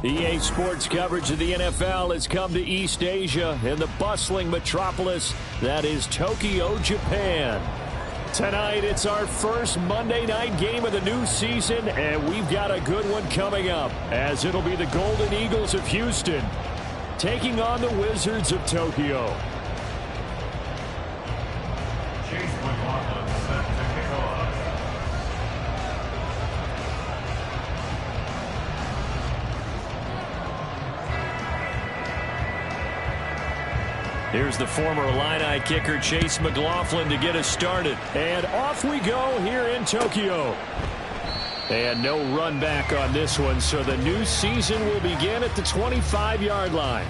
EA Sports coverage of the NFL has come to East Asia in the bustling metropolis that is Tokyo, Japan. Tonight, it's our first Monday night game of the new season, and we've got a good one coming up, as it'll be the Golden Eagles of Houston taking on the Wizards of Tokyo. Here's the former Illini kicker, Chase McLaughlin, to get us started. And off we go here in Tokyo. And no run back on this one, so the new season will begin at the 25-yard line.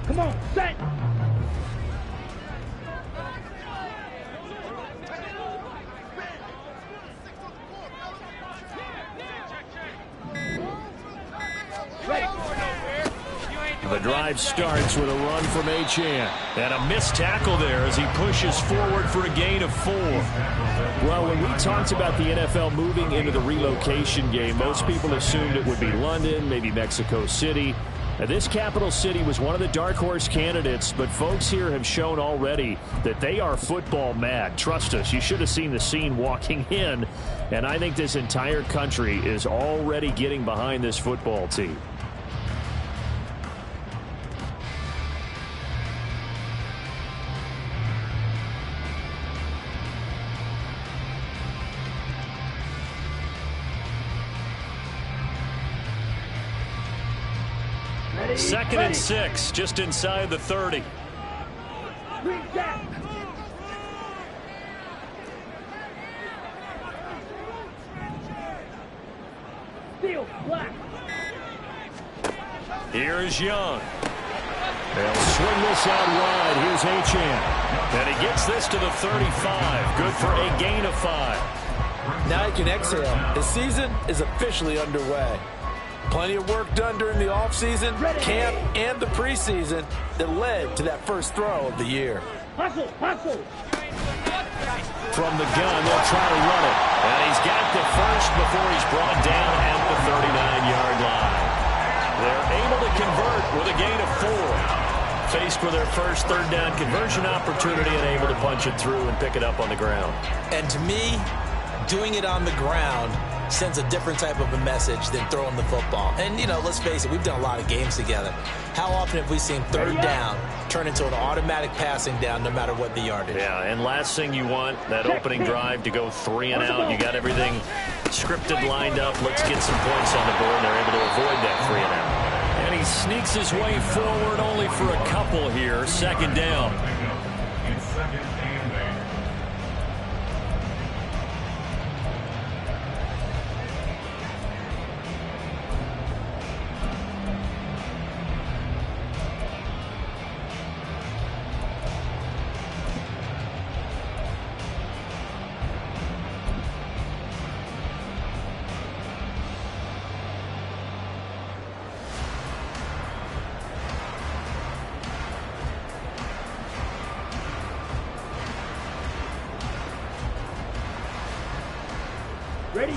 Come on, set! The drive starts with a run from Achane. And a missed tackle there as he pushes forward for a gain of 4. Well, when we talked about the NFL moving into the relocation game, most people assumed it would be London, maybe Mexico City. Now, this capital city was one of the dark horse candidates, but folks here have shown already that they are football mad. Trust us, you should have seen the scene walking in, and I think this entire country is already getting behind this football team. Second and 6, just inside the 30. Here is Young. They'll swing this out wide. Here's Achane. And he gets this to the 35. Good for a gain of 5. Now he can exhale. The season is officially underway. Plenty of work done during the offseason, camp, and the preseason that led to that first throw of the year. Hustle, hustle. From the gun, they'll try to run it. And he's got the first before he's brought down at the 39-yard line. They're able to convert with a gain of 4. Faced with their first third down conversion opportunity and able to punch it through and pick it up on the ground. And to me, doing it on the ground sends a different type of a message than throwing the football. And, you know, let's face it, we've done a lot of games together. How often have we seen third down turn into an automatic passing down no matter what the yardage? Yeah, and last thing you want, that opening drive to go 3 and out. You got everything scripted, lined up. Let's get some points on the board, and they're able to avoid that 3 and out. And he sneaks his way forward only for a couple here. Second down.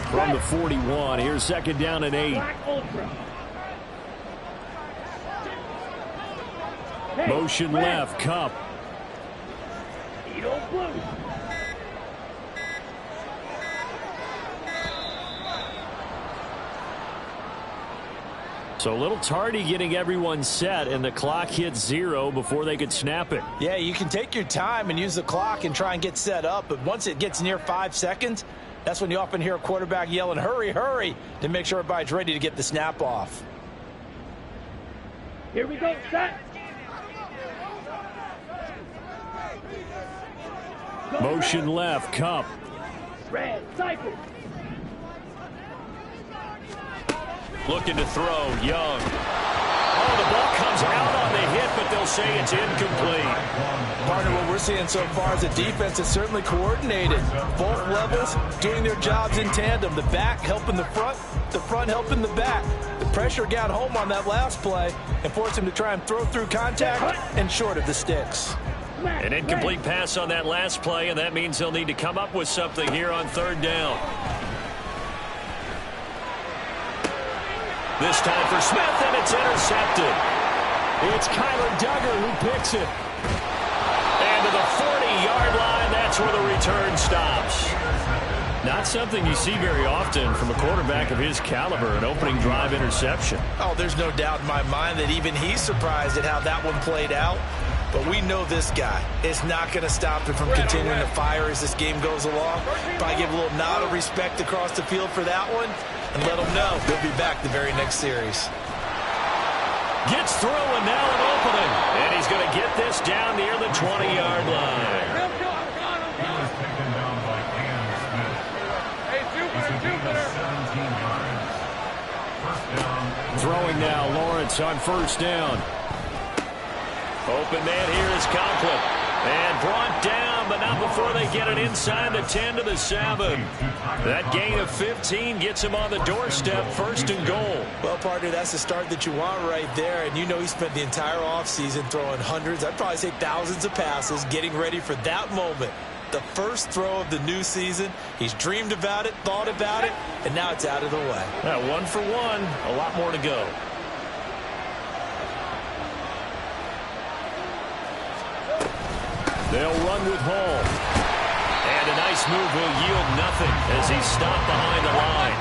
From the 41, here's second down and 8. Motion left, Cup. So a little tardy getting everyone set, and the clock hit 0 before they could snap it. Yeah, you can take your time and use the clock and try and get set up, but once it gets near 5 seconds, that's when you often hear a quarterback yelling, hurry, hurry, to make sure everybody's ready to get the snap off. Here we go, set. Motion left, Cup. Red, cycle. Looking to throw, Young. Oh, the ball comes out on the hit, but they'll say it's incomplete. Partner, what we're seeing so far is the defense is certainly coordinated. Both levels doing their jobs in tandem. The back helping the front helping the back. The pressure got home on that last play and forced him to try and throw through contact and short of the sticks. An incomplete pass on that last play, and that means they'll need to come up with something here on third down. This time for Smith, and it's intercepted. It's Kyler Duggar who picks it. And to the 40-yard line, that's where the return stops. Not something you see very often from a quarterback of his caliber, an opening drive interception. Oh, there's no doubt in my mind that even he's surprised at how that one played out. But we know this guy is not going to stop him from continuing to fire as this game goes along. Probably give a little nod of respect across the field for that one and let him know he'll be back the very next series. Gets through, and now an opening. And he's going to get this down near the 20-yard line. Throwing now, Lawrence on first down. Open man here is Conklin. And brought down, but not before they get it inside the 10 to the 7. That gain of 15 gets him on the doorstep, first and goal. Well, partner, that's the start that you want right there. And you know he spent the entire offseason throwing hundreds, I'd probably say thousands of passes, getting ready for that moment. The first throw of the new season. He's dreamed about it, thought about it, and now it's out of the way. 1 for 1, a lot more to go. They'll run with Hall. And a nice move will yield nothing as he's stopped behind the line.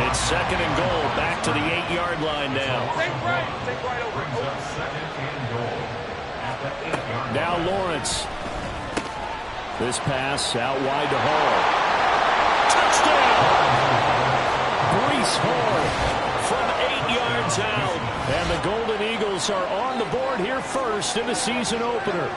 It's second and goal, back to the 8-yard line now. Now Lawrence. This pass out wide to Hall. Touchdown! Breece Hall from 8 yards out. And the Golden Eagles are on the board here first in the season opener.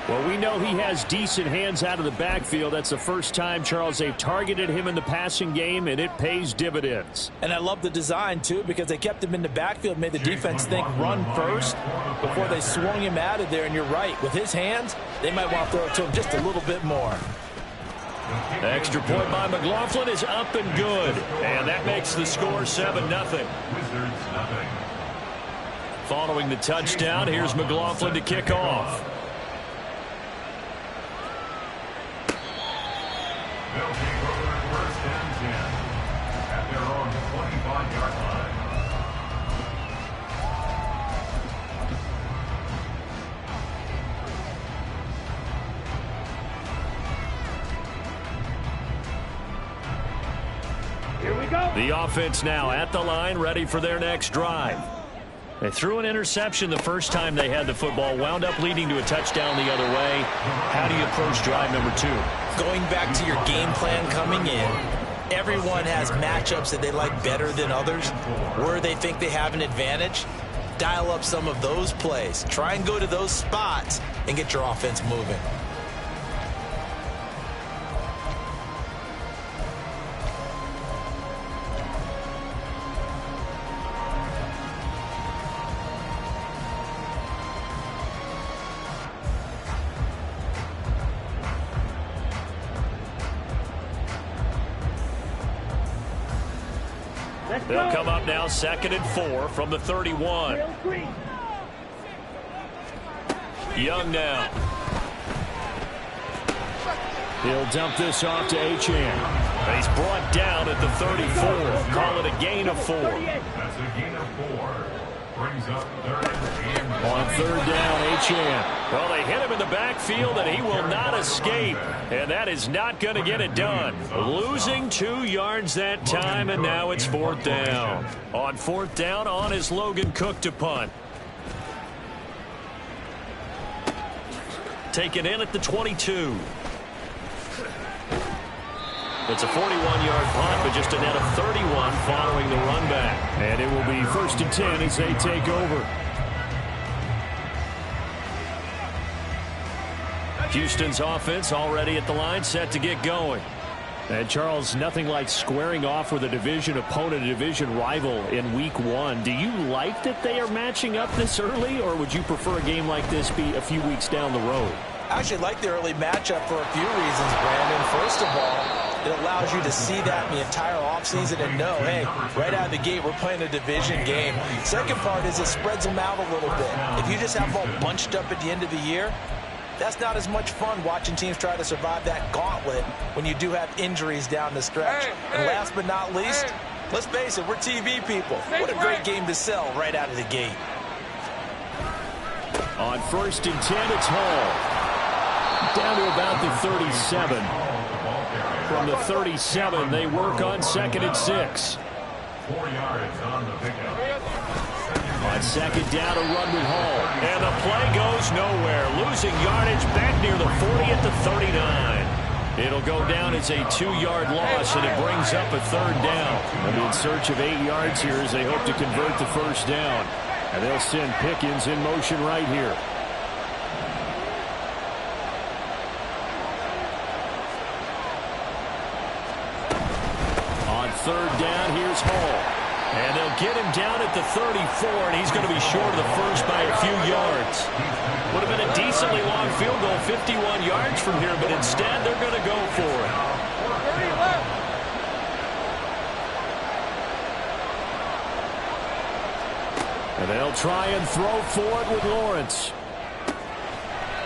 Well, we know he has decent hands out of the backfield. That's the first time, Charles, they've targeted him in the passing game, and it pays dividends. And I love the design, too, because they kept him in the backfield, made the defense think run first before they swung him out of there. And you're right, with his hands, they might want to throw it to him just a little bit more. Extra point by McLaughlin is up and good. And that makes the score 7-0. Following the touchdown, here's McLaughlin to kick off. They'll take over first and 10 at their own 25-yard line. Here we go. The offense now at the line, ready for their next drive. They threw an interception the first time they had the football, wound up leading to a touchdown the other way. How do you approach drive number 2? Going back to your game plan coming in, everyone has matchups that they like better than others. Where they think they have an advantage, dial up some of those plays. Try and go to those spots and get your offense moving. They'll come up now, 2nd and 4 from the 31. Young now. He'll dump this off to Achane. He's brought down at the 34. Call it a gain of 4. That's a gain of 4. Brings up third and On third down, Achane. Well, they hit him in the backfield, and he will not escape. And that is not going to get it done. Losing 2 yards that time, and now it's 4th down. On 4th down, on is Logan Cook to punt. Taken in at the 22. It's a 41-yard punt, but just a net of 31 following the run back. And it will be 1st and 10 as they take over. Houston's offense already at the line, set to get going. And Charles, nothing like squaring off with a division opponent, a division rival in week 1. Do you like that they are matching up this early, or would you prefer a game like this be a few weeks down the road? I actually like the early matchup for a few reasons, Brandon. First of all, it allows you to see that in the entire offseason and know, hey, right out of the gate, we're playing a division game. Second part is it spreads them out a little bit. If you just have them all bunched up at the end of the year, that's not as much fun watching teams try to survive that gauntlet when you do have injuries down the stretch. And last but not least, let's face it, we're TV people. What a great game to sell right out of the gate. On 1st and 10, it's Hall. Down to about the 37. From the 37, they work on 2nd and 6. 4 yards on the pickup. On 2nd down, a run with Hall. And the play goes nowhere. Losing yardage back near the 40 at the 39. It'll go down as a 2-yard loss, and it brings up a 3rd down. And in search of 8 yards here as they hope to convert the 1st down. And they'll send Pickens in motion right here. On 3rd down, here's Hall. And they'll get him down at the 34, and he's going to be short of the 1st by a few yards. Would have been a decently long field goal, 51 yards from here, but instead they're going to go for it. And they'll try and throw for it with Lawrence.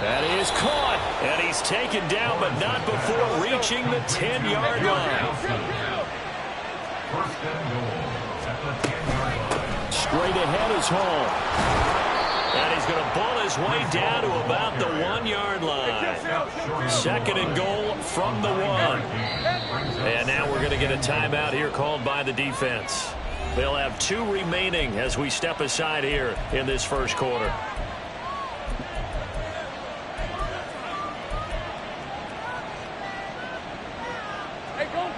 That is caught, and he's taken down, but not before reaching the 10-yard line. First and goal at the 10-yard line. Straight ahead is Hall. And he's going to bull his way down to about the 1-yard line. 2nd and goal from the 1. And now we're going to get a timeout here called by the defense. They'll have 2 remaining as we step aside here in this 1st quarter. Hey, go!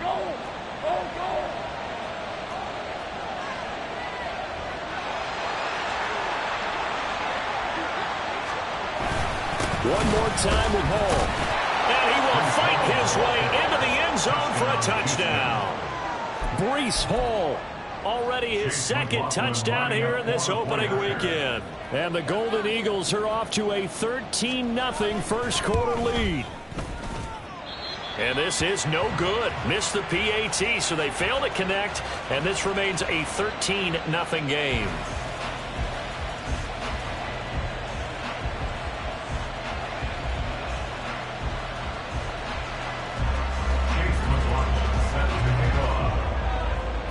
One more time with Hall. And he will fight his way into the end zone for a touchdown. Breece Hall, already his 2nd touchdown here in this opening weekend. And the Golden Eagles are off to a 13-0 1st quarter lead. And this is no good. Missed the PAT, so they fail to connect, and this remains a 13-0 game.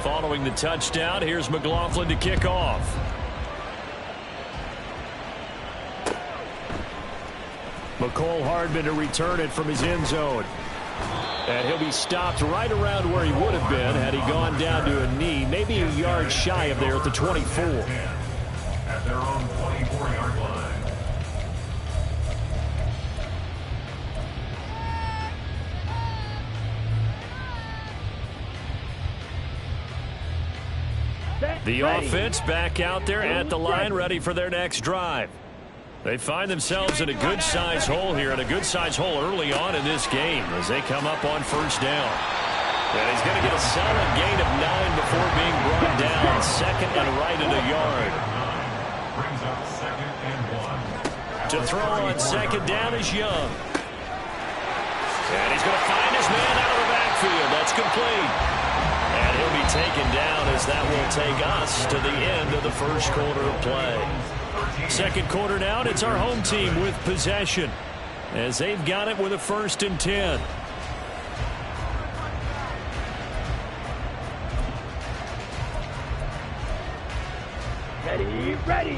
Following the touchdown, here's McLaughlin to kick off. McCole Hardman to return it from his end zone. And he'll be stopped right around where he would have been had he gone down to a knee, maybe a yard shy of there at the 24. At their own 24-yard line. The offense back out there at the line, ready for their next drive. They find themselves in a good-sized hole here, and a good-sized hole early on in this game as they come up on 1st down. And he's going to get a solid gain of 9 before being brought down. 2nd and right at a yard. Brings up 2nd and 1. To throw on 2nd down is Young. And he's going to find his man out of the backfield. That's complete. And he'll be taken down as that will take us to the end of the 1st quarter of play. 2nd quarter now, and it's our home team with possession as they've got it with a 1st and 10. Ready.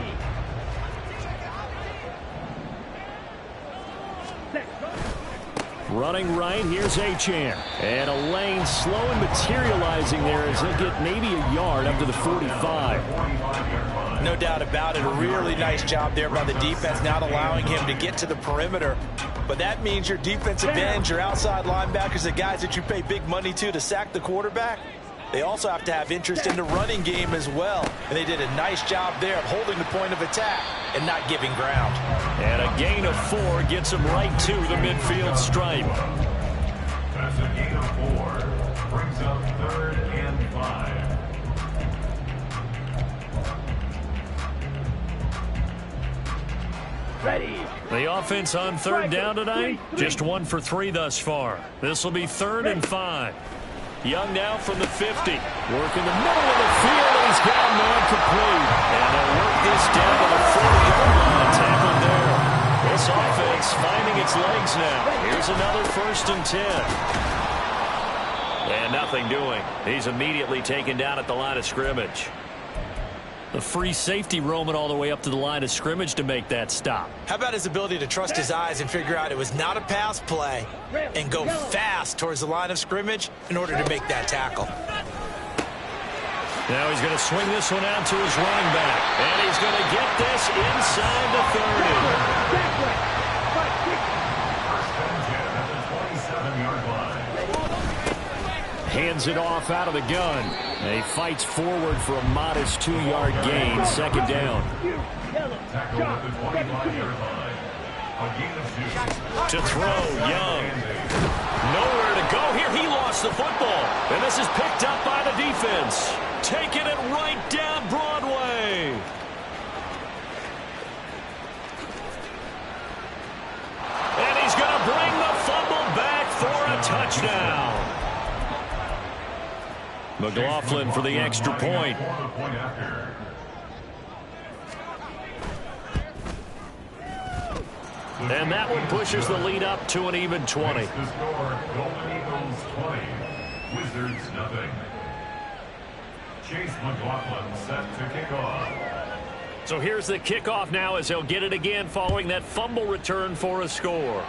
Running right, here's Achane. And a lane slow and materializing there as he'll get maybe a yard up to the 45. No doubt about it. A really nice job there by the defense, not allowing him to get to the perimeter. But that means your defensive ends, your outside linebackers, the guys that you pay big money to sack the quarterback, They also have to have interest in the running game as well. And they did a nice job there of holding the point of attack and not giving ground. And a gain of 4 gets them right to the midfield stripe. That's a gain of 4. Brings up 3rd and 5. Ready. The offense on 3rd down tonight, just 1 for 3 thus far. This will be 3rd and 5. Young now from the 50. Work in the middle of the field, and he's got a man complete. And they'll work this down to the 40-yard line. Tackled there. This offense finding its legs now. Here's another 1st and 10. And nothing doing. He's immediately taken down at the line of scrimmage. The free safety roaming all the way up to the line of scrimmage to make that stop. How about his ability to trust his eyes and figure out it was not a pass play and go fast towards the line of scrimmage in order to make that tackle. Now he's going to swing this one out to his running back. And he's going to get this inside the 30. Hands it off out of the gun. He fights forward for a modest 2-yard gain. 2nd down. To throw, Young. Nowhere to go here. He lost the football. And this is picked up by the defense. Taking it right down Broadway. And he's going to bring the fumble back for a touchdown. McLaughlin for the extra point. And that one pushes the lead up to an even 20. The score, Golden Eagles 20, Wizards nothing. Chase McLaughlin set to kick off. So here's the kickoff now as he'll get it again following that fumble return for a score.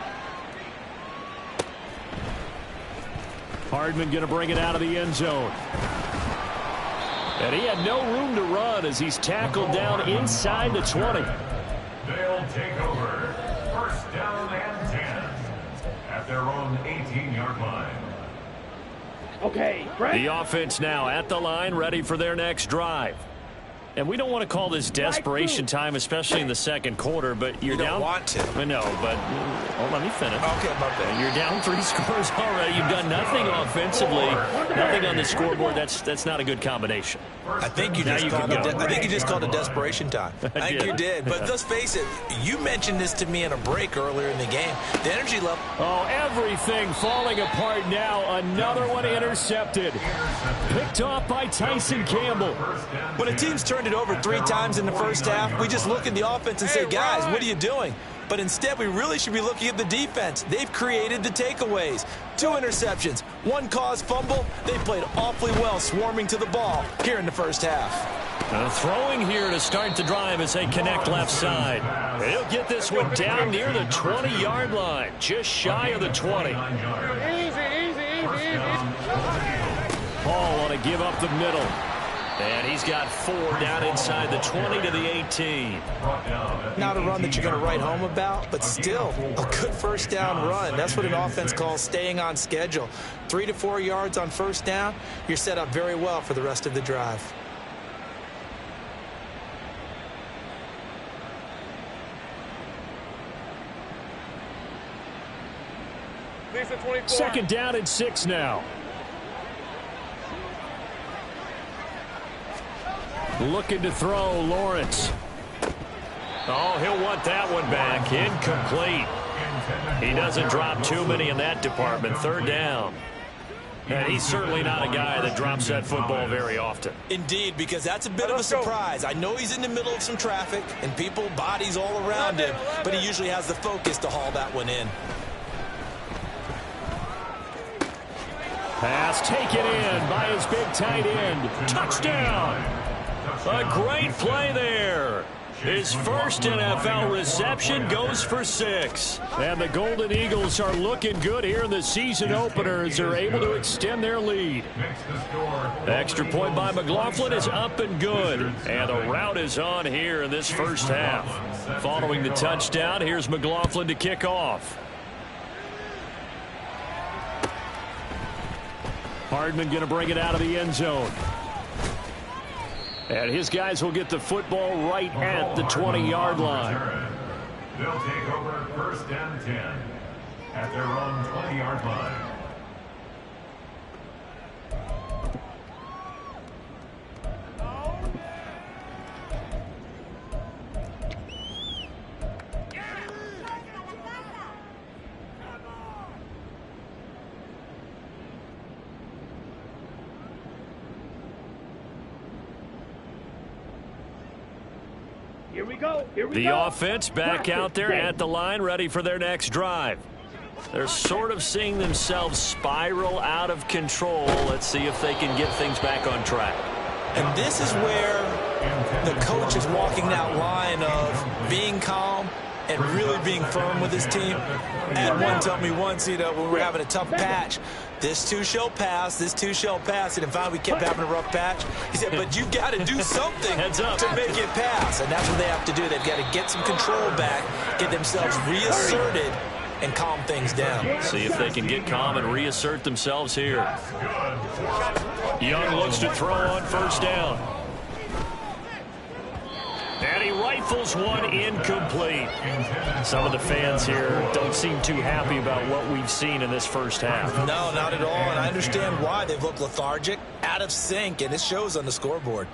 Hardman going to bring it out of the end zone. And he had no room to run as he's tackled down inside the 20. They'll take over. 1st down and 10 at their own 18-yard line. Okay, Brett. The offense now at the line, ready for their next drive. And we don't want to call this desperation time, especially in the 2nd quarter, but you're down. You don't want to. I know, but let me finish. Okay, my bad. You're down 3 scores already. You've done nothing offensively, nothing on the scoreboard. That's not a good combination. I think you just called it desperation time. I think you did. But let's face it, you mentioned this to me in a break earlier in the game. The energy level. Oh, everything falling apart now. Another one intercepted. Picked off by Tyson Campbell. When a team's turned it over 3 times in the 1st half, we just look at the offense and say, guys, what are you doing? But instead, we really should be looking at the defense. They've created the takeaways. 2 interceptions, 1 caused fumble. They played awfully well swarming to the ball here in the 1st half. Throwing here to start the drive as they connect left side. He'll get this one down near the 20-yard line, just shy of the 20. Paul want to give up the middle. And he's got 4 down inside the 20 to the 18. Not a run that you're going to write home about, but still a good 1st down run. That's what an offense calls staying on schedule. 3 to 4 yards on 1st down, you're set up very well for the rest of the drive. Lisa 24. 2nd down and 6 now. Looking to throw, Lawrence. Oh, he'll want that one back. Incomplete. He doesn't drop too many in that department. 3rd down. And he's certainly not a guy that drops that football very often. Indeed, because that's a bit of a surprise. I know he's in the middle of some traffic and people, bodies all around him, but he usually has the focus to haul that one in. Pass taken in by his big tight end. Touchdown. A great play there. His 1st NFL reception goes for 6. And the Golden Eagles are looking good here in the season opener as they're able to extend their lead. Extra point by McLaughlin is up and good. And the route is on here in this 1st half. Following the touchdown, here's McLaughlin to kick off. Hardman going to bring it out of the end zone. And his guys will get the football right at the 20-yard line. They'll take over 1st and 10 at their own 20-yard line. Here we go. Here we The go. offense back out there at the line, ready for their next drive. They're sort of seeing themselves spiral out of control. Let's see if they can get things back on track. And this is where the coach is walking that line of being calm and really being firm with his team. And one told me once, when we were having a tough patch, this too shall pass, this too shall pass. And finally we kept having a rough patch. He said, but you've got to do something to make it pass. And that's what they have to do. They've got to get some control back, get themselves reasserted, and calm things down. See if they can get calm and reassert themselves here. Young looks to throw on 1st down. And he rifles one incomplete. Some of the fans here don't seem too happy about what we've seen in this first half. No, not at all, and I understand why. They've looked lethargic, out of sync, and it shows on the scoreboard.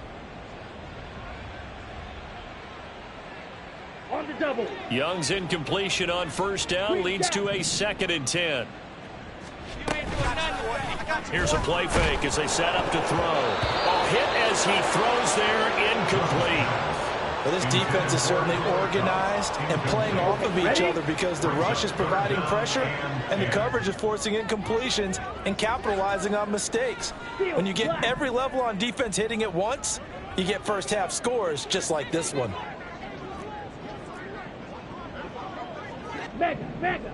On the double. Young's incompletion on 1st down leads to a 2nd and 10. Here's a play fake as they set up to throw. A hit as he throws there, incomplete. Well, this defense is certainly organized and playing off of each other because the rush is providing pressure and the coverage is forcing incompletions and capitalizing on mistakes. When you get every level on defense hitting at once, you get first half scores just like this one. Mega.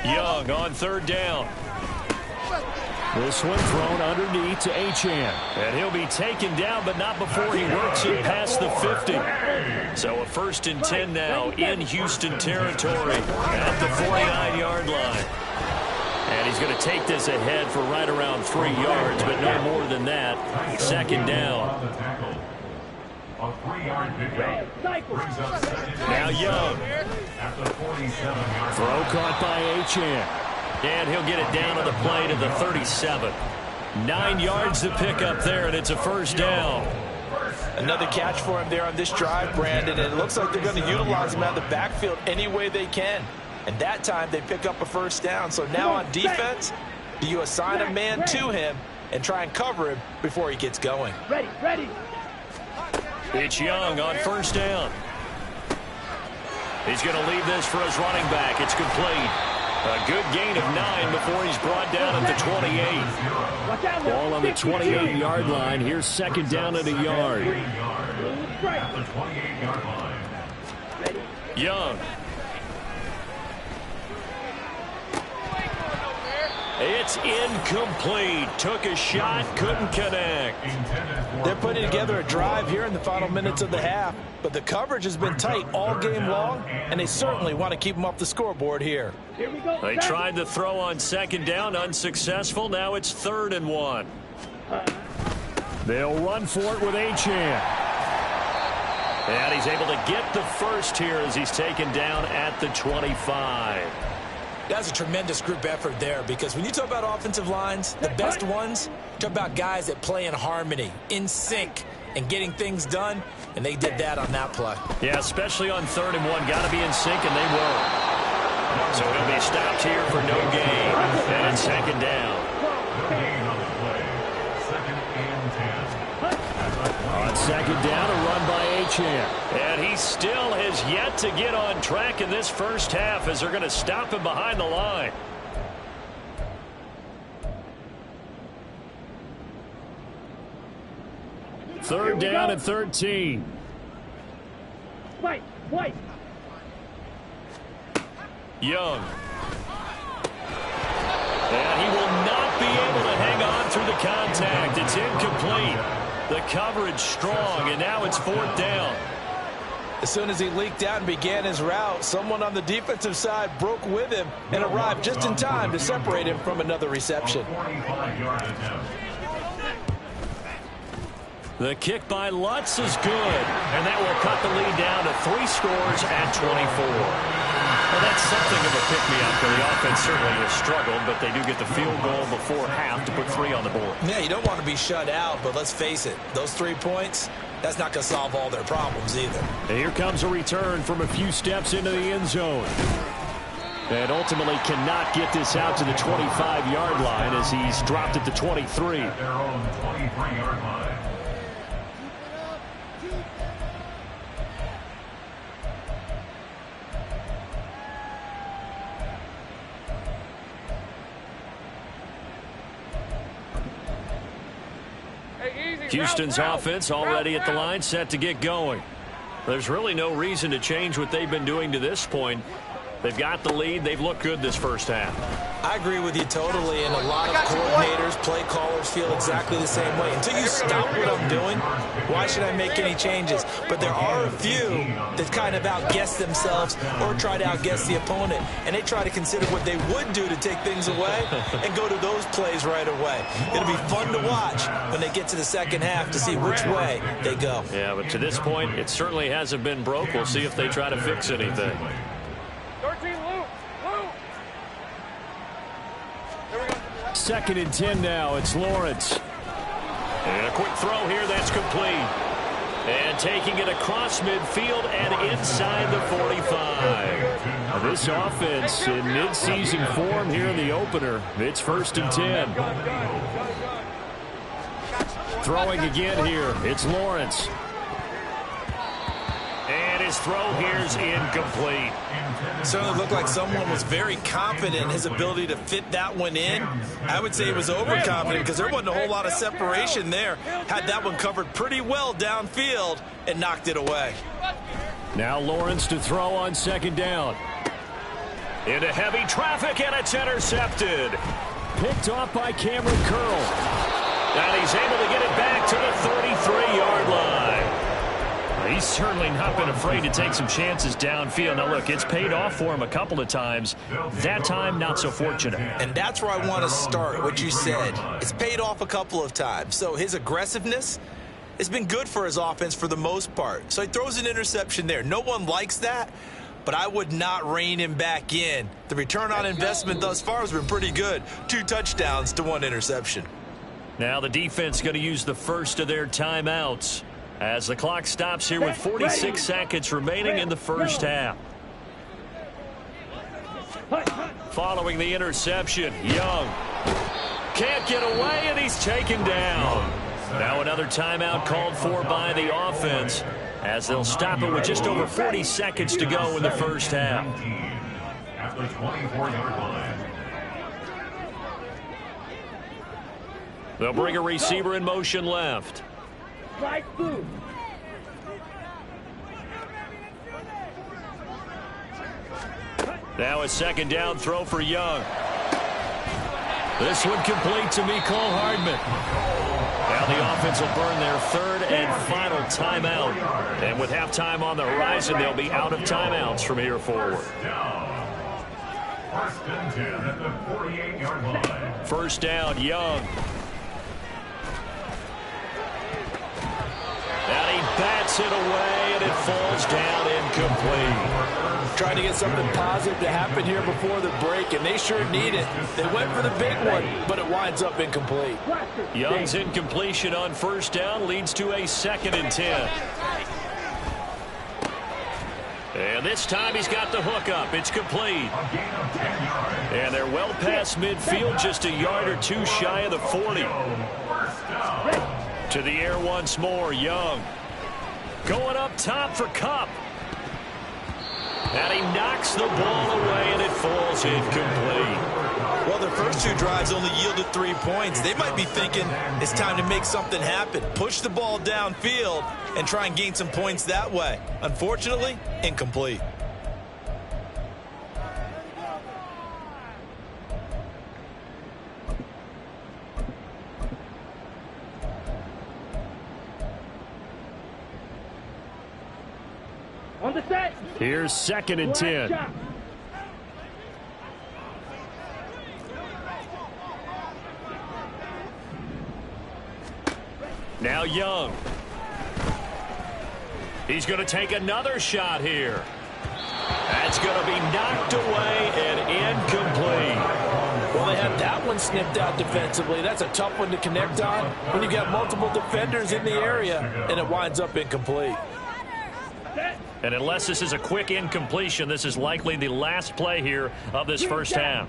Young on 3rd down. This one thrown underneath to Achane. And he'll be taken down, but not before he works it past the 50. So a 1st and 10 now in Houston territory at the 49-yard line. And he's going to take this ahead for right around 3 yards, but no more than that. 2nd down. A 3-yard pickup brings up 2nd down. Now Young. At the 47-yard Throw line. caught by Achane. And he'll get it down to the play to the 37. 9 yards to pick up there, and it's a 1st down. Another catch for him there on this drive, Brandon, and it looks like they're going to utilize him out of the backfield any way they can. And that time they pick up a 1st down. So now on defense, do you assign a man to him and try and cover him before he gets going? Ready. It's Young on 1st down. He's going to leave this for his running back. It's complete. A good gain of 9 before he's brought down at the 28. Ball on the 28-yard line. Here's 2nd down at a yard. At the 28-yard line. Young. It's incomplete. Took a shot, couldn't connect. They're putting together a drive here in the final minutes of the half, but the coverage has been tight all game long, and they certainly want to keep them off the scoreboard here. Here we go. They tried to throw on 2nd down, unsuccessful. Now it's 3rd and 1. They'll run for it with Achane. And he's able to get the first here as he's taken down at the 25. That's a tremendous group effort there, because when you talk about offensive lines, the best ones, talk about guys that play in harmony, in sync, and getting things done, and they did that on that play. Yeah, especially on 3rd and 1. Got to be in sync, and they were. So he'll be stopped here for no gain. And it's 2nd down. No gain on the play. 2nd and 10. On 2nd down, a run by Achane. And he still has yet to get on track in this first half as they're going to stop him behind the line. Third down and 13. White. Young. And he will not be able to hang on through the contact. It's incomplete. The coverage strong, and now it's 4th down. As soon as he leaked out and began his route, someone on the defensive side broke with him and arrived just in time to separate him from another reception. The kick by BLITZ is good, and that will cut the lead down to 3 scores at 24. Well, that's something of a pick-me-up, where the offense certainly has struggled, but they do get the field goal before half to put 3 on the board. Yeah, you don't want to be shut out, but let's face it, those 3 points, that's not going to solve all their problems either. And here comes a return from a few steps into the end zone. And ultimately cannot get this out to the 25-yard line as he's dropped at the 23. At their own 23-yard line. Houston's offense already at the line, set to get going. There's really no reason to change what they've been doing to this point. They've got the lead. They've looked good this first half. I agree with you totally, and a lot of coordinators, play callers feel exactly the same way. Until you stop what I'm doing, why should I make any changes? But there are a few that kind of outguess themselves or try to outguess the opponent, and they try to consider what they would do to take things away and go to those plays right away. It'll be fun to watch when they get to the second half to see which way they go. Yeah, but to this point, it certainly hasn't been broke. We'll see if they try to fix anything. 13, Luke. There we go. 2nd and 10 now. It's Lawrence. And a quick throw here. That's complete. And taking it across midfield and inside the 45. This offense in midseason form here in the opener. It's 1st and 10. Throwing again here. It's Lawrence. And his throw here is incomplete. Certainly looked like someone was very confident in his ability to fit that one in. I would say he was overconfident because there wasn't a whole lot of separation there. Had that one covered pretty well downfield and knocked it away. Now Lawrence to throw on 2nd down. Into heavy traffic, and it's intercepted. Picked off by Cameron Curl. And he's able to get it back to the 33-yard line. He's certainly not been afraid to take some chances downfield. Now, look, it's paid off for him a couple of times. That time, not so fortunate. And that's where I want to start, what you said. It's paid off a couple of times. So his aggressiveness has been good for his offense for the most part. So he throws an interception there. No one likes that, but I would not rein him back in. The return on investment thus far has been pretty good. 2 touchdowns to 1 interception. Now the defense going to use the first of their timeouts as the clock stops here with 46 seconds remaining in the first half. Following the interception, Young can't get away, and he's taken down. Now another timeout called for by the offense as they'll stop it with just over 40 seconds to go in the first half. At the 24-yard line. They'll bring a receiver in motion left. Right foot. Now a 2nd down throw for Young. This one complete to Mecole Hardman. Now the offense will burn their 3rd and final timeout. And with halftime on the horizon, they'll be out of timeouts from here forward. 1st and 10 at the 48-yard line. 1st down, Young. And he bats it away, and it falls down incomplete. Trying to get something positive to happen here before the break, and they sure need it. They went for the big one, but it winds up incomplete. Young's incompletion on 1st down leads to a 2nd and 10. And this time he's got the hook up. It's complete. And they're well past midfield, just a yard or 2 shy of the 40. To the air once more, Young. Going up top for Kupp. And he knocks the ball away, and it falls incomplete. Well, their first 2 drives only yielded 3 points. They might be thinking it's time to make something happen. Push the ball downfield and try and gain some points that way. Unfortunately, incomplete. the set. Here's 2nd and 10. Shot. Now Young. He's going to take another shot here. That's going to be knocked away and incomplete. Well, they had that one snipped out defensively. That's a tough one to connect on when you got multiple defenders in the area, and it winds up incomplete. And unless this is a quick incompletion, this is likely the last play here of this first half.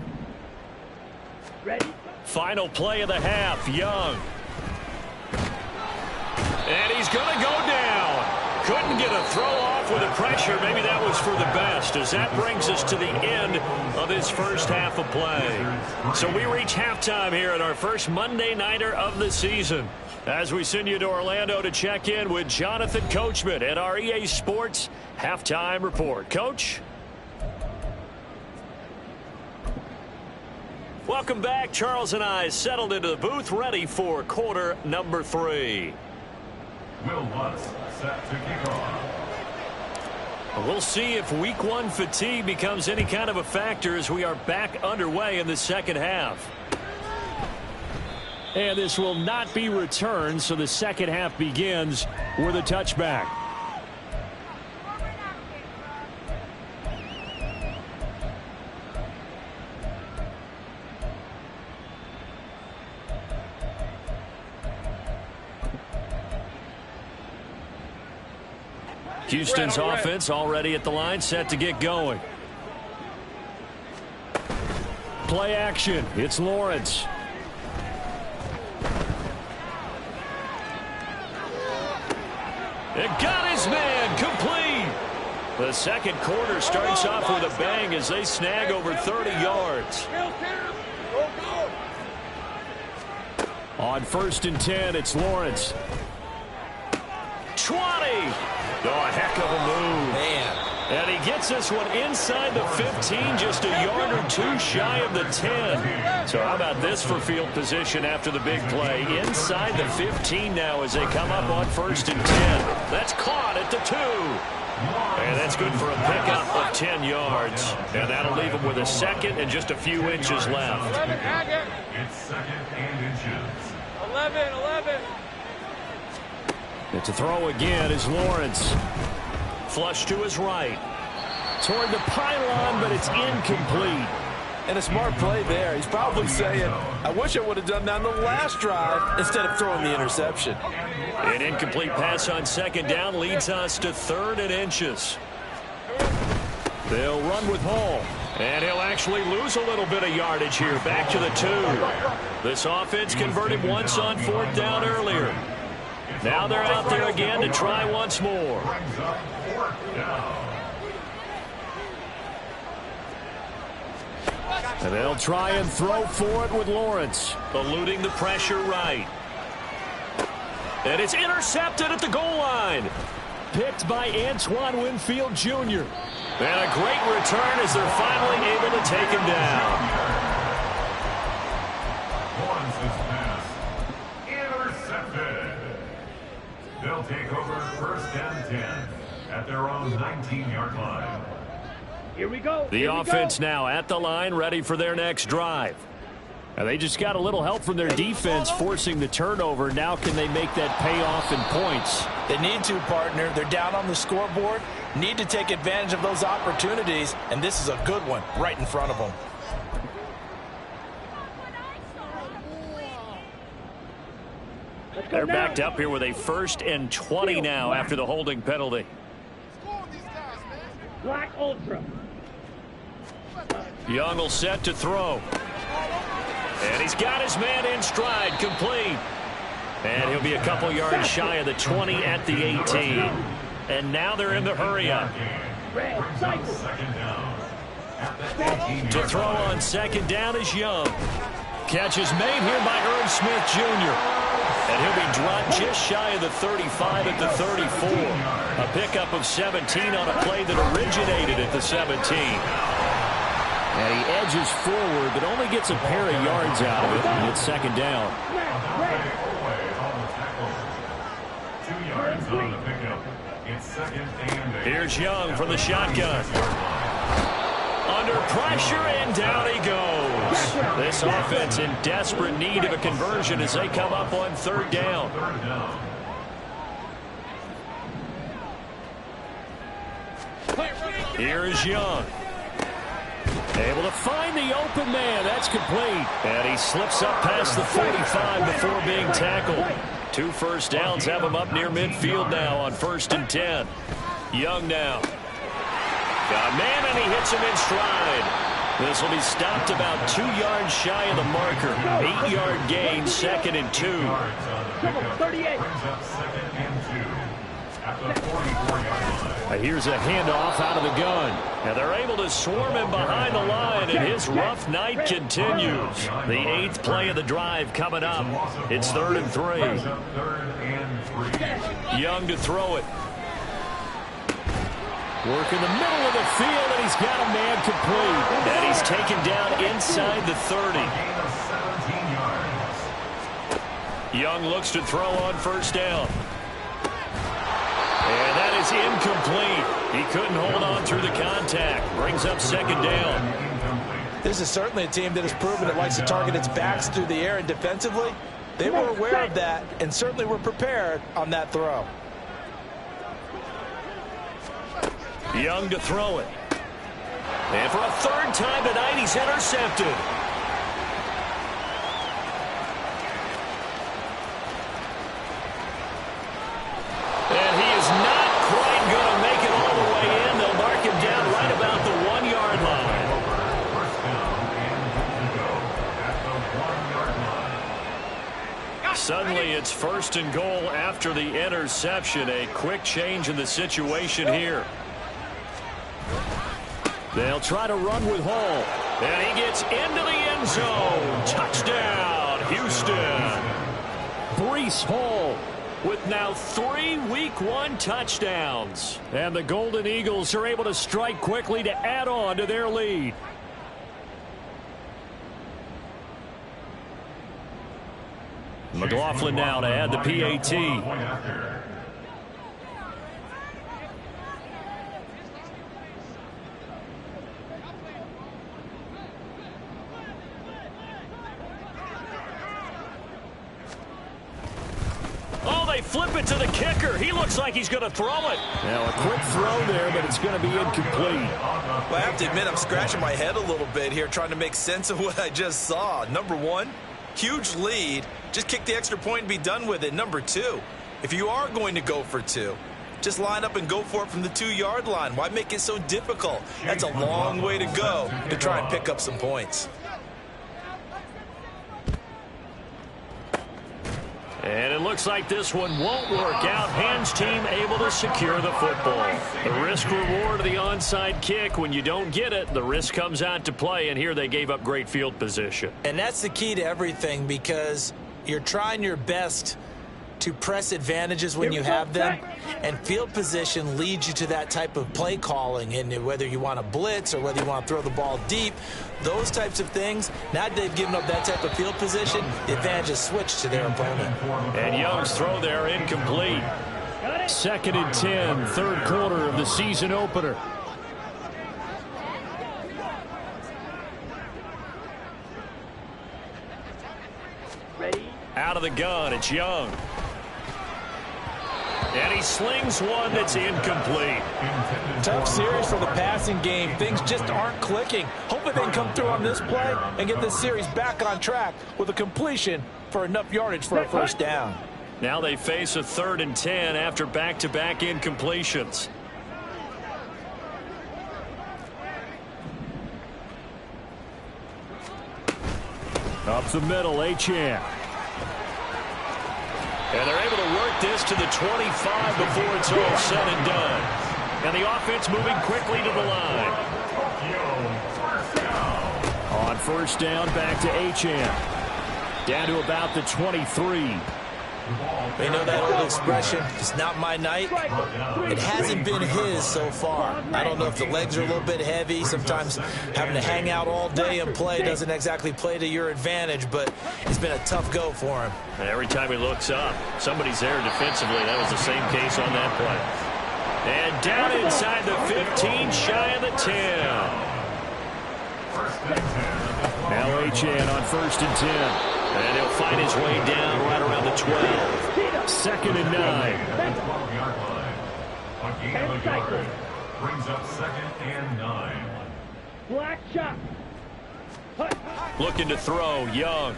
Ready? Final play of the half, Young. And he's going to go down. Couldn't get a throw off with the pressure. Maybe that was for the best, as that brings us to the end of this first half of play. So we reach halftime here at our first Monday Nighter of the season, as we send you to Orlando to check in with Jonathan Coachman at our EA Sports Halftime Report. Coach? Welcome back. Charles and I settled into the booth, ready for quarter number 3. Will Lutz set to kick off. We'll see if week 1 fatigue becomes any kind of a factor as we are back underway in the second half. And this will not be returned, so the second half begins with a touchback. Houston's offense already at the line, set to get going. Play action. It's Lawrence. It got his man complete. The second quarter starts off with a bang as they snag over 30 yards. On 1st and 10, it's Lawrence. 20. Oh, a heck of a move. Man. And he gets this one inside the 15, just a yard or 2 shy of the 10. So how about this for field position after the big play? Inside the 15 now as they come up on 1st and 10. That's caught at the 2. And that's good for a pickup of 10 yards. And that'll leave him with a second and just a few inches left. It's 2nd and inches. 11. It's a throw again as Lawrence. Flush to his right. Toward the pylon, but it's incomplete. And a smart play there. He's probably saying, I wish I would have done that on the last drive instead of throwing the interception. An incomplete pass on 2nd down leads us to 3rd and inches. They'll run with Hall. And he'll actually lose a little bit of yardage here. Back to the 2. This offense converted once on 4th down earlier. Now they're out there again to try once more. And they'll try and throw for it with Lawrence. Eluding the pressure right. And it's intercepted at the goal line. Picked by Antoine Winfield Jr. And a great return as they're finally able to take him down. They'll take over 1st and 10 at their own 19-yard line. Here we go. The offense now at the line, ready for their next drive. And they just got a little help from their defense forcing the turnover. Now can they make that pay off in points? They need to, partner. They're down on the scoreboard. Need to take advantage of those opportunities, and this is a good one right in front of them. They're backed up here with a 1st and 20 now after the holding penalty. Black Ultra. Young will set to throw. And he's got his man in stride, complete. And he'll be a couple yards shy of the 20 at the 18. And now they're in the hurry-up. To throw on 2nd down is Young. Catch is made here by Irv Smith Jr. And he'll be dropped just shy of the 35 at the 34. A pickup of 17 on a play that originated at the 17. And he edges forward, but only gets a pair of yards out of it. And it's 2nd down. 2 yards on the pickup. It's 2nd and 8. Here's Young from the shotgun. Under pressure, and down he goes. This offense in desperate need of a conversion as they come up on 3rd down. Here is Young. Able to find the open man. That's complete. And he slips up past the 45 before being tackled. 2 first downs have him up near midfield now on 1st and 10. Young now. Got a man, and he hits him in stride. This will be stopped about 2 yards shy of the marker. 8-yard gain, 2nd and 2. Here's a handoff out of the gun. And they're able to swarm him behind the line, and his rough night continues. The 8th play of the drive coming up. It's 3rd and 3. Young to throw it. Work in the middle of the field, and he's got a man complete. And he's taken down inside the 30. Young looks to throw on 1st down. And that is incomplete. He couldn't hold on through the contact. Brings up 2nd down. This is certainly a team that has proven it likes to target its backs through the air, and defensively, they were aware of that and certainly were prepared on that throw. Young to throw it. And for a 3rd time tonight, he's intercepted. And he is not quite going to make it all the way in. They'll mark him down right about the 1-yard line. Suddenly, it's 1st and goal after the interception. A quick change in the situation here. They'll try to run with Hall. And he gets into the end zone. Touchdown, Houston. Breece Hall with now 3 Week 1 touchdowns. And the Golden Eagles are able to strike quickly to add on to their lead. McLaughlin now to add the PAT. Flip it to the kicker. He looks like he's going to throw it. Now a quick throw there, but it's going to be incomplete. Well, I have to admit, I'm scratching my head a little bit here trying to make sense of what I just saw. Number 1, huge lead. Just kick the extra point and be done with it. Number 2, if you are going to go for 2, just line up and go for it from the 2-yard line. Why make it so difficult? That's a long way to go to try and pick up some points. And it looks like this one won't work out. Hans team able to secure the football. The risk reward of the onside kick. When you don't get it, the risk comes out to play. And here they gave up great field position. And that's the key to everything, because you're trying your best to press advantages when you have them, and field position leads you to that type of play calling. And whether you want to blitz or whether you want to throw the ball deep, those types of things, now that they've given up that type of field position, the advantage is switched to their opponent. And Young's throw there incomplete. 2nd and 10, 3rd quarter of the season opener. Ready? Out of the gun, it's Young. And he slings one that's incomplete. Tough series for the passing game. Things just aren't clicking. Hopefully they can come through on this play and get this series back on track with a completion for enough yardage for a 1st down. Now they face a 3rd and 10 after back-to-back incompletions. Up the middle, Achane. And they're able to work this to the 25 before it's all said and done. And the offense moving quickly to the line. On 1st down, back to Achane. Down to about the 23. You know that old expression, it's not my night? It hasn't been his so far. I don't know if the legs are a little bit heavy. Sometimes having to hang out all day and play doesn't exactly play to your advantage, but it's been a tough go for him. And every time he looks up, somebody's there defensively. That was the same case on that play. And down inside the 15, shy of the 10. Now Achane on 1st and 10. And he'll find his way down right around the 12. 2nd and 9. Brings up 2nd and 9. Black shot. Looking to throw, Young.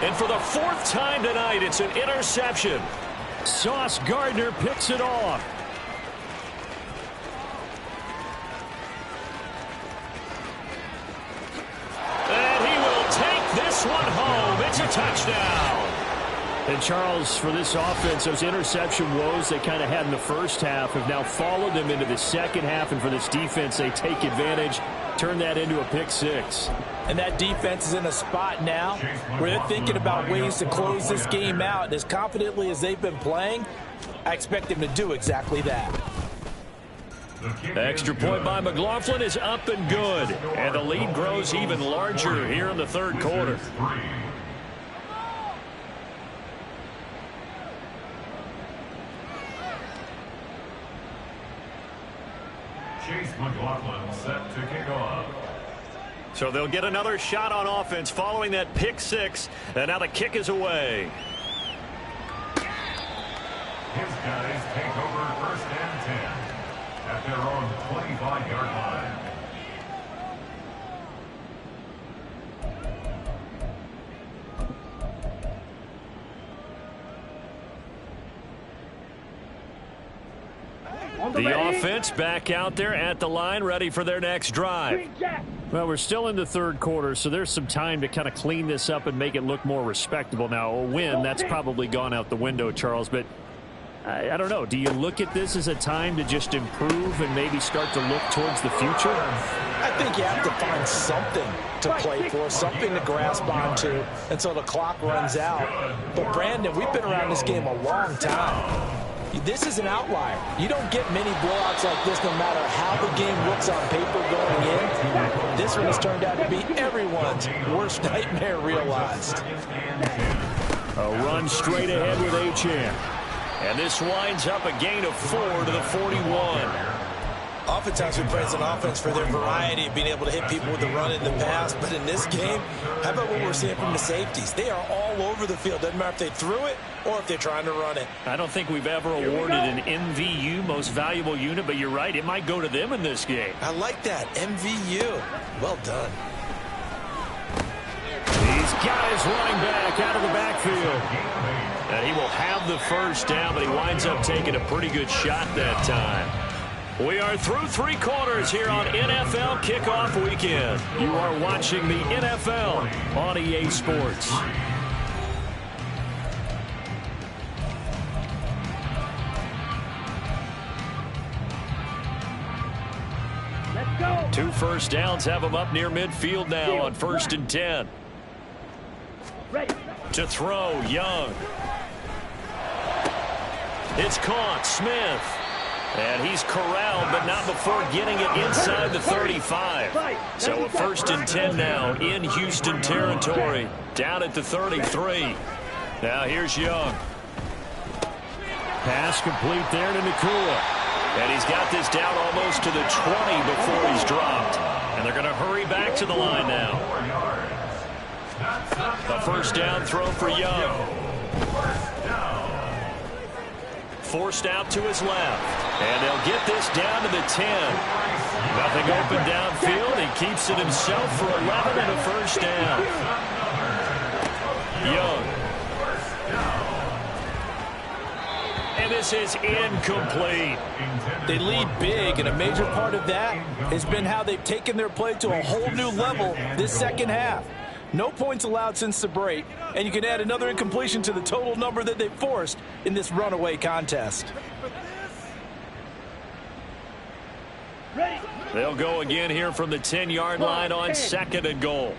And for the 4th time tonight, it's an interception. Sauce Gardner picks it off. And he will take this one home. It's a touchdown. And Charles, for this offense, those interception woes they kind of had in the first half have now followed them into the second half. And for this defense, they take advantage, turn that into a pick 6. And that defense is in a spot now where they're thinking about ways to close this game out. And as confidently as they've been playing, I expect them to do exactly that. Extra point by McLaughlin is up and good. And the lead grows even larger here in the 3rd quarter. Chase McLaughlin set to kick off. So they'll get another shot on offense following that pick 6. And now the kick is away. His guys take over 1st and 10 at their own 25-yard line. The offense back out there at the line, ready for their next drive. Well, we're still in the 3rd quarter, so there's some time to kind of clean this up and make it look more respectable. Now, a win, that's probably gone out the window, Charles, but I don't know. Do you look at this as a time to just improve and maybe start to look towards the future? I think you have to find something to play for, something to grasp onto until the clock runs out. But, Brandon, we've been around this game a long time. This is an outlier. You don't get many blowouts like this no matter how the game looks on paper going in. This one has turned out to be everyone's worst nightmare realized. A run straight ahead with Achane. And this winds up a gain of 4 to the 41. Oftentimes we praise an offense for their variety of being able to hit people with the run in the pass. But in this game, how about what we're seeing from the safeties? They are all over the field. Doesn't matter if they threw it or if they're trying to run it. I don't think we've ever awarded an MVU, most valuable unit, but you're right. It might go to them in this game. I like that. MVU. Well done. He's got his running back out of the backfield. And he will have the 1st down, but he winds up taking a pretty good shot that time. We are through 3 quarters here on NFL Kickoff Weekend. You are watching the NFL on EA Sports. Let's go. 2 first downs have them up near midfield now on 1st and 10. Ready. To throw, Young. It's caught, Smith. And he's corralled, but not before getting it inside the 35. So a 1st and 10 now in Houston territory, down at the 33. Now here's Young. Pass complete there to Nakua. And he's got this down almost to the 20 before he's dropped. And they're going to hurry back to the line now. A 1st down throw for Young. Forced out to his left. And they'll get this down to the 10. Nothing open downfield. He keeps it himself for 11 and a 1st down. Young. And this is incomplete. They lead big, and a major part of that has been how they've taken their play to a whole new level this second half. No points allowed since the break, and you can add another incompletion to the total number that they forced in this runaway contest. Ready. They'll go again here from the 10-yard line on 2nd and goal.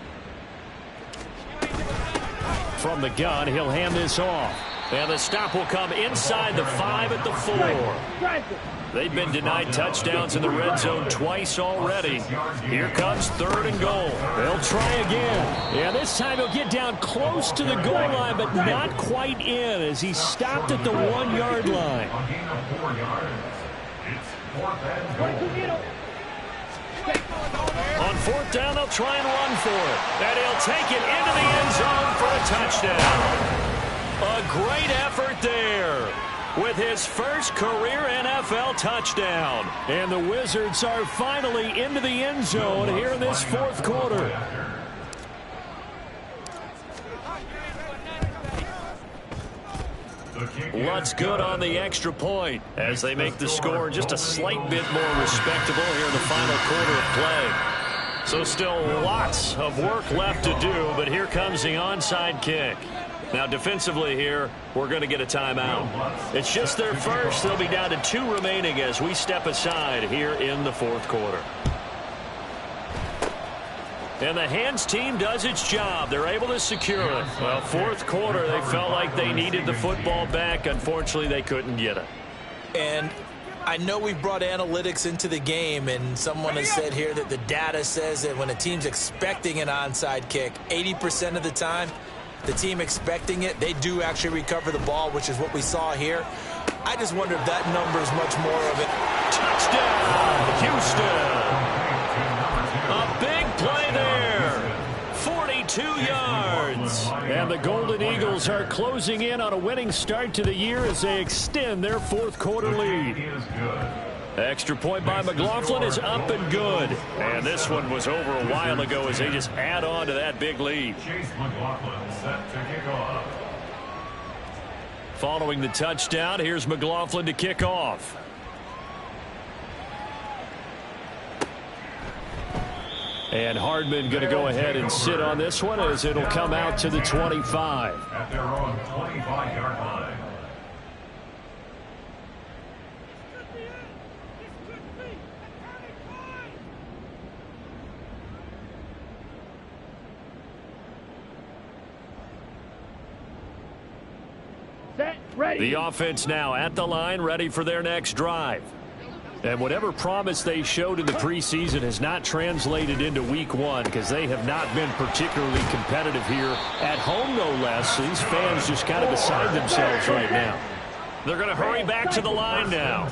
From the gun, he'll hand this off. And the stop will come inside the 5 at the 4. They've been denied touchdowns in the red zone twice already. Here comes 3rd and goal. They'll try again. Yeah, this time he'll get down close to the goal line, but not quite in as he stopped at the 1-yard line. On fourth down, they'll try and run for it. And he'll take it into the end zone for a touchdown. A great effort there with his first career NFL touchdown. And the Wizards are finally into the end zone here in this fourth quarter. Lutz good on the extra point as they make the score just a slight bit more respectable here in the final quarter of play. So still lots of work left to do, but here comes the onside kick. Now defensively here, we're going to get a timeout. It's just their first. They'll be down to 2 remaining as we step aside here in the fourth quarter. And the hands team does its job. They're able to secure it. Well, fourth quarter, they felt like they needed the football back. Unfortunately, they couldn't get it. And I know we've brought analytics into the game, and someone has said here that the data says that when a team's expecting an onside kick, 80% of the time, the team expecting it, they do actually recover the ball, which is what we saw here. I just wonder if that number is much more of it. Touchdown, Houston. A big play there. 42 yards. And the Golden Eagles are closing in on a winning start to the year as they extend their fourth quarter lead. Extra point by McLaughlin is up and good. And this one was over a while ago as they just add on to that big lead. Following the touchdown, here's McLaughlin to kick off. And Hardman going to go ahead and sit on this one as it'll come out to the 25. At their own 25-yard line. Set, ready. The offense now at the line, ready for their next drive. And whatever promise they showed in the preseason has not translated into week one because they have not been particularly competitive here at home, no less. So these fans just kind of beside themselves right now. They're going to hurry back to the line now.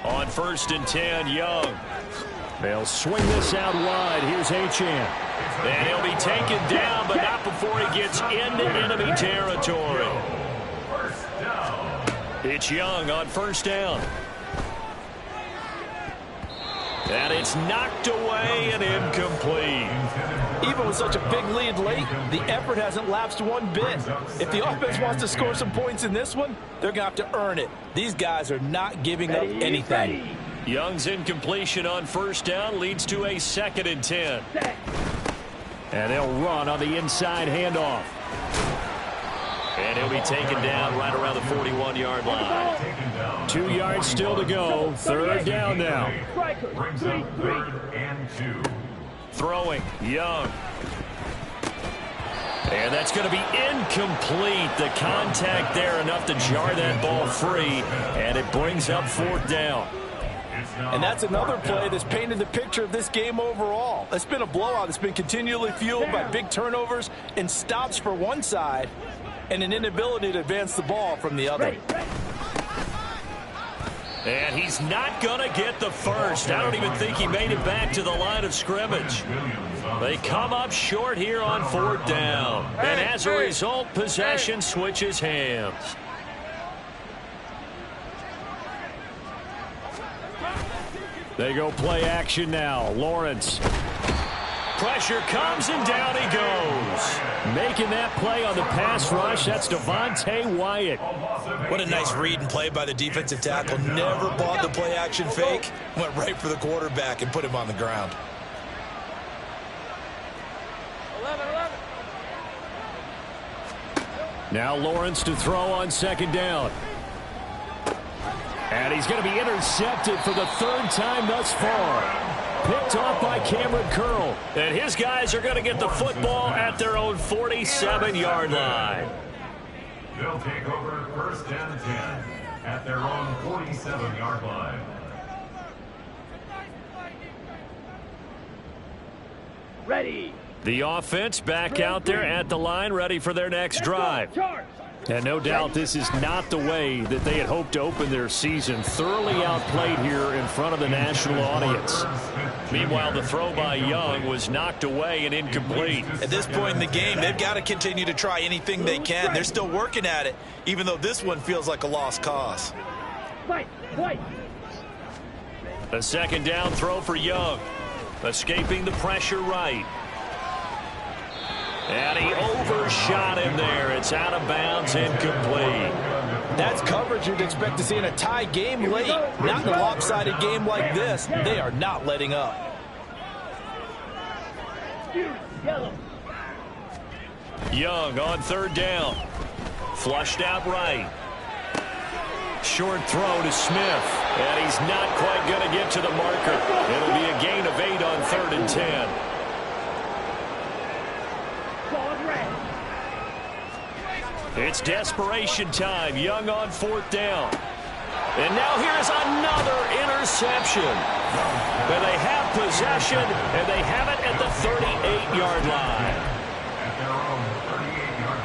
On 1st and 10, Young. They'll swing this out wide. Here's Achane. And he'll be taken down, but not before he gets into enemy territory. It's Young on 1st down. And it's knocked away and incomplete. Even with such a big lead late, the effort hasn't lapsed one bit. If the offense wants to score some points in this one, they're going to have to earn it. These guys are not giving up anything. Young's incompletion on 1st down leads to a 2nd and 10. And they'll run on the inside handoff. And he'll be taken down right around the 41-yard line. 2 yards still to go. 3rd down now. Brings up 3rd and 2. Throwing, Young. And that's going to be incomplete. The contact there enough to jar that ball free. And it brings up 4th down. And that's another play that's painted the picture of this game overall. It's been a blowout. It's been continually fueled by big turnovers and stops for one side and an inability to advance the ball from the other. And he's not going to get the first. I don't even think he made it back to the line of scrimmage. They come up short here on 4th down. And as a result, possession switches hands. They go play action now. Lawrence. Pressure comes and down he goes. Making that play on the pass rush, that's Devontae Wyatt. What a nice read and play by the defensive tackle. Never bought the play action fake. Went right for the quarterback and put him on the ground. 11. Now Lawrence to throw on 2nd down. And he's going to be intercepted for the 3rd time thus far. Picked off by Cameron Curl. And his guys are going to get the football at their own 47-yard line. They'll take over 1st and 10 at their own 47-yard line. Ready. The offense back out there at the line, ready for their next drive. And no doubt this is not the way that they had hoped to open their season. Thoroughly outplayed here in front of the national audience. Meanwhile, the throw by Young was knocked away and incomplete. At this point in the game, they've got to continue to try anything they can. They're still working at it, even though this one feels like a lost cause. A second down throw for Young. Escaping the pressure right. And he overshot him there. It's out of bounds, incomplete. That's coverage you'd expect to see in a tie game late. Not in a lopsided game like this. They are not letting up. Young on third down. Flushed out right. Short throw to Smith. And he's not quite going to get to the marker. It'll be a gain of 8 on 3rd and 10. It's desperation time. Young on 4th down. And now here's another interception. And they have possession, and they have it at the 38-yard line. At their own 38-yard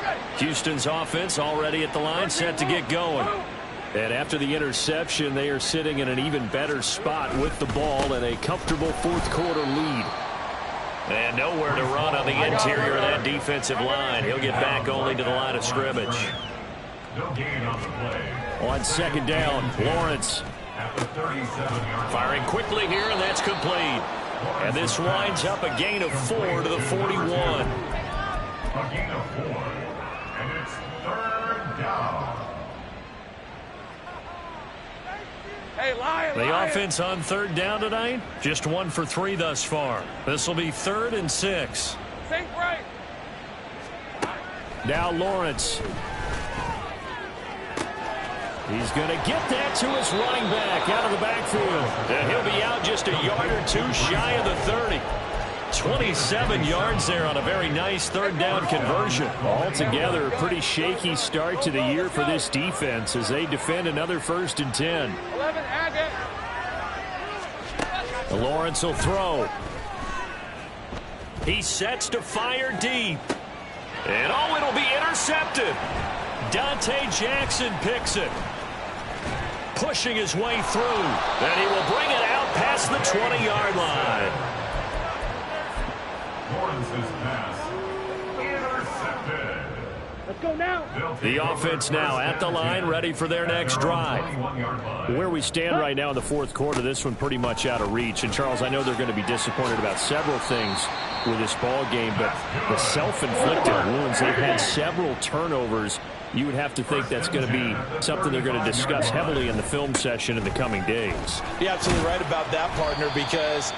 line. Houston's offense already at the line, set to get going. And after the interception, they are sitting in an even better spot with the ball and a comfortable 4th quarter lead. And nowhere to run on the interior of that defensive line. He'll get back only to the line of scrimmage. No gain on the play. On 2nd down, Lawrence. At the 37-yard Firing quickly here, and that's complete. And this winds up a gain of 4 to the 41. A gain of 4. And it's 3rd down. Hey, Lion, The Lion. offense on 3rd down tonight, just 1 for 3 thus far. This will be 3rd and 6. Think right. Now Lawrence. He's going to get that to his running back out of the backfield. And he'll be out just a yard or 2 shy of the 30. 27 yards there on a very nice 3rd down conversion. Altogether, a pretty shaky start to the year for this defense as they defend another 1st and 10. 11, Agate. Lawrence will throw. He sets to fire deep. And oh, it'll be intercepted. Dante Jackson picks it. Pushing his way through. And he will bring it out past the 20-yard line. Lawrence's pass intercepted. Let's go now. The offense now at the line, ready for their next drive. 21-yard line. Where we stand right now in the 4th quarter, this one pretty much out of reach. And, Charles, I know they're going to be disappointed about several things with this ball game, but the self-inflicted wounds, they've had several turnovers. You would have to think that's going to be something they're going to discuss heavily in the film session in the coming days. You're absolutely right about that, partner, because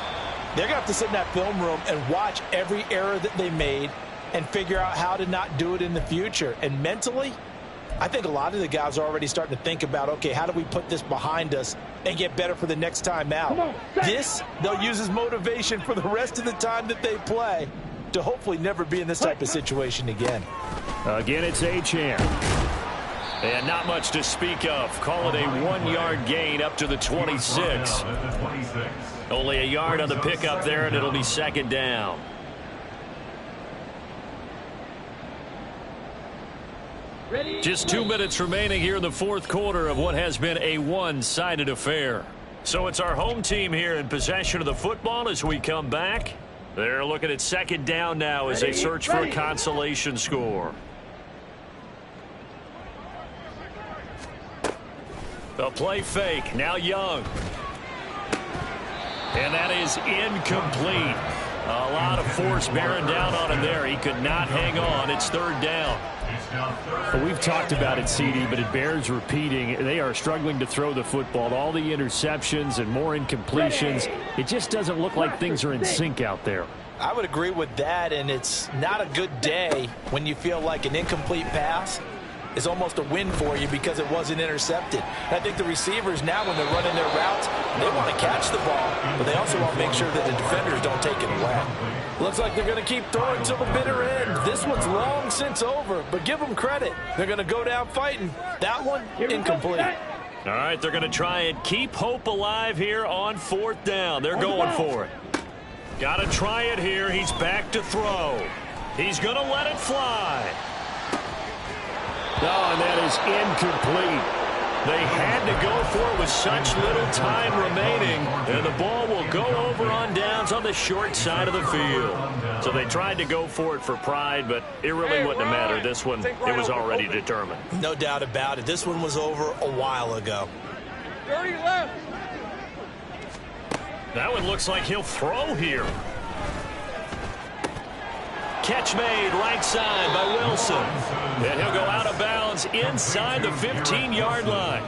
they're going to have to sit in that film room and watch every error that they made and figure out how to not do it in the future. And mentally, I think a lot of the guys are already starting to think about, okay, how do we put this behind us and get better for the next time out? This, they'll use as motivation for the rest of the time that they play to hopefully never be in this type of situation again. Again, it's Achane. And not much to speak of. Call it a 1-yard gain up to the 26. At the 26. Only a yard on the pickup there, and it'll be 2nd down. Just 2 minutes remaining here in the 4th quarter of what has been a one-sided affair. So it's our home team here in possession of the football as we come back. They're looking at 2nd down now as they search for a consolation score. The play fake. Now Young. And that is incomplete. A lot of force bearing down on him there. He could not hang on. It's 3rd down. We've talked about it, CD, but it bears repeating. They are struggling to throw the football. All the interceptions and more incompletions. It just doesn't look like things are in sync out there. I would agree with that, and it's not a good day when you feel like an incomplete pass is almost a win for you because it wasn't intercepted. I think the receivers now, when they're running their routes, they want to catch the ball, but they also want to make sure that the defenders don't take it away. Looks like they're going to keep throwing till the bitter end. This one's long since over, but give them credit. They're going to go down fighting. That one, incomplete. All right, they're going to try and keep hope alive here on 4th down. They're going for it. Got to try it here. He's back to throw. He's going to let it fly. Oh, and that is incomplete. They had to go for it with such little time remaining, and the ball will go over on downs on the short side of the field. So they tried to go for it for pride, but it really wouldn't have mattered. This one, it was already determined. No doubt about it. This one was over a while ago. 30 left. That one looks like he'll throw here. Catch made right side by Wilson. And he'll go out of bounds inside the 15-yard line.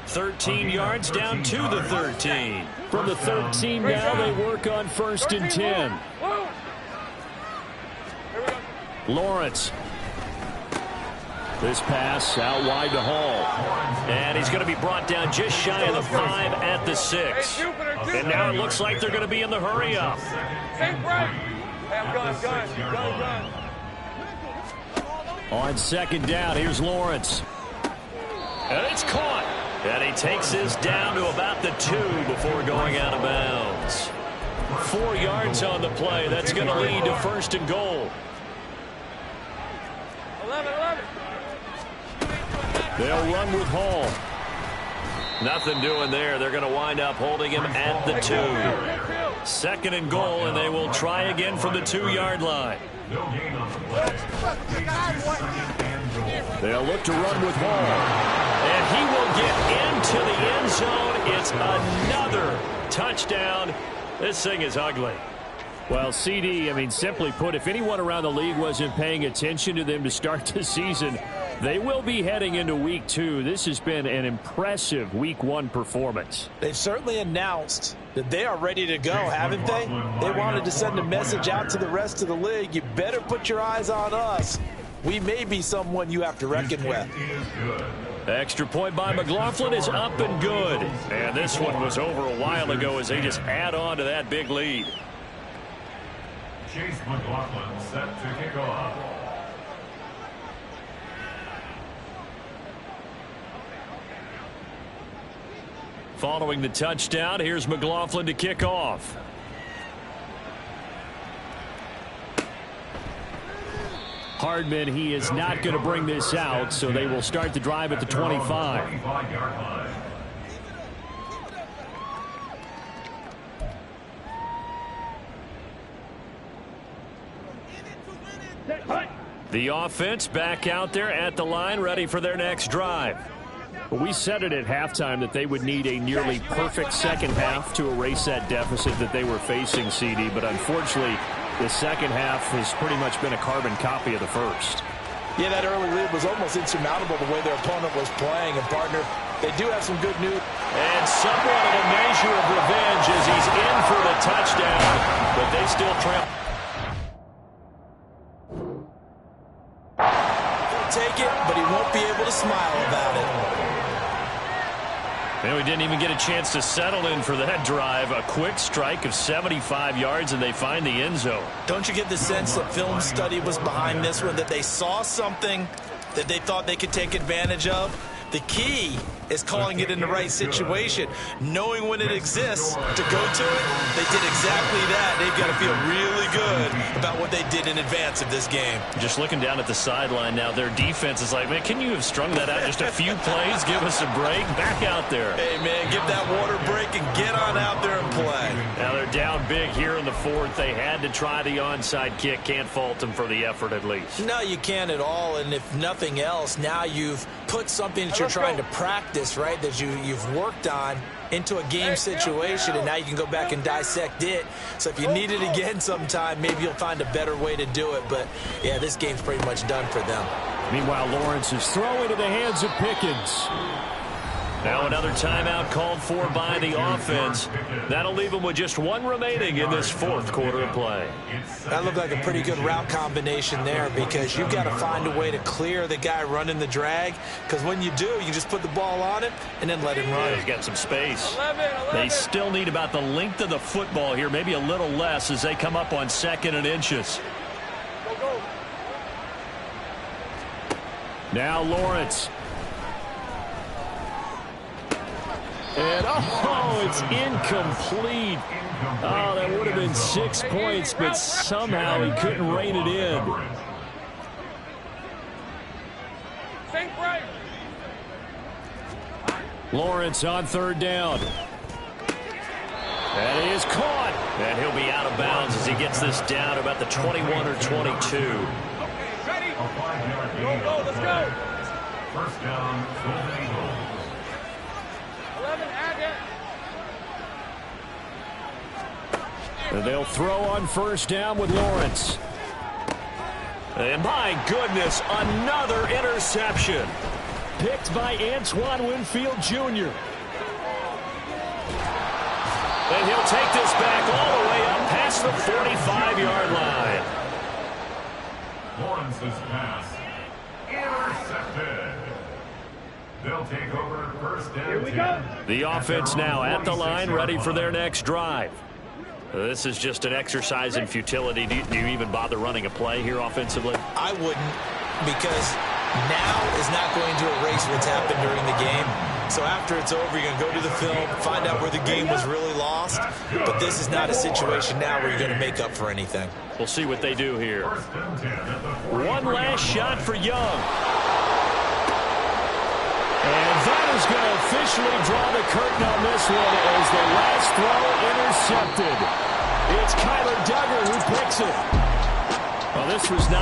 13 yards down to the 13. From the 13 now, they work on 1st and 10. Lawrence. This pass out wide to Hall. And he's going to be brought down just shy of the 5 at the 6. And now it looks like they're going to be in the hurry-up. On 2nd down, here's Lawrence. And it's caught. And he takes this down to about the 2 before going out of bounds. 4 yards on the play. That's going to lead to 1st and goal. 11. They'll run with Hall. Nothing doing there. They're going to wind up holding him at the 2. 2nd and goal, and they will try again from the 2-yard line. They'll look to run with Hall. And he will get into the end zone. It's another touchdown. This thing is ugly. Well, CD, I mean, simply put, if anyone around the league wasn't paying attention to them to start the season, they will be heading into Week 2. This has been an impressive Week 1 performance. They've certainly announced that they are ready to go, haven't they? They wanted to send a message out to the rest of the league. You better put your eyes on us. We may be someone you have to reckon with. Extra point by McLaughlin is up and good. And this one was over a while ago as they just add on to that big lead. Chase McLaughlin set to kick off. Following the touchdown, here's McLaughlin to kick off. Hardman, he is not going to bring this out, so they will start the drive at the 25. The offense back out there at the line, ready for their next drive. We said it at halftime that they would need a nearly perfect second half to erase that deficit that they were facing, CD, but unfortunately, the second half has pretty much been a carbon copy of the first. Yeah, that early lead was almost insurmountable the way their opponent was playing, and partner, they do have some good news. And somewhat of a measure of revenge as he's in for the touchdown, but they still trail. Take it, but he won't be able to smile about it. And we didn't even get a chance to settle in for that drive. A quick strike of 75 yards, and they find the end zone. Don't you get the sense that film study was behind this one, that they saw something that they thought they could take advantage of? The key is calling it in the right situation, knowing when it exists to go to it. They did exactly that. They've got to feel really good about what they did in advance of this game. Just looking down at the sideline now, their defense is like, man, can you have strung that out just a few plays? Give us a break. Back out there. Hey, man, give that water break and get on out there and play. Now they're down big here in the 4th. They had to try the onside kick. Can't fault them for the effort at least. No, you can't at all. And if nothing else, now you've put something that you're trying to practice, right, that you've worked on into a game situation, and now you can go back and dissect it. So if you need it again sometime, maybe you'll find a better way to do it. But, yeah, this game's pretty much done for them. Meanwhile, Lawrence is throwing to the hands of Pickens. Now another timeout called for by the offense. That'll leave them with just one remaining in this 4th quarter of play. That looked like a pretty good route combination there, because you've got to find a way to clear the guy running the drag, because when you do, you just put the ball on him and then let him run. Yeah, he's got some space. They still need about the length of the football here, maybe a little less as they come up on 2nd and inches. Now Lawrence. And, oh, it's incomplete. Oh, that would have been 6 points, but somehow he couldn't rein it in. Lawrence on third down. And he is caught. And he'll be out of bounds as he gets this down about the 21 or 22. Ready? Go, let's go. First down, Golden Eagles. 11, add it. And they'll throw on first down with Lawrence. And my goodness, another interception. Picked by Antoine Winfield Jr. And he'll take this back all the way up past the 45-yard line. Lawrence's pass intercepted. They'll take over first down. Here we go. The offense now at the line, ready for their next drive. This is just an exercise in futility. Do you even bother running a play here offensively? I wouldn't, because now is not going to erase what's happened during the game. So after it's over, you're going to go to the film, find out where the game was really lost. But this is not a situation now where you're going to make up for anything. We'll see what they do here. One last shot for Young. And that is going to officially draw the curtain on this one as the last throw intercepted. It's Kyler Duggar who picks it. Well, this was not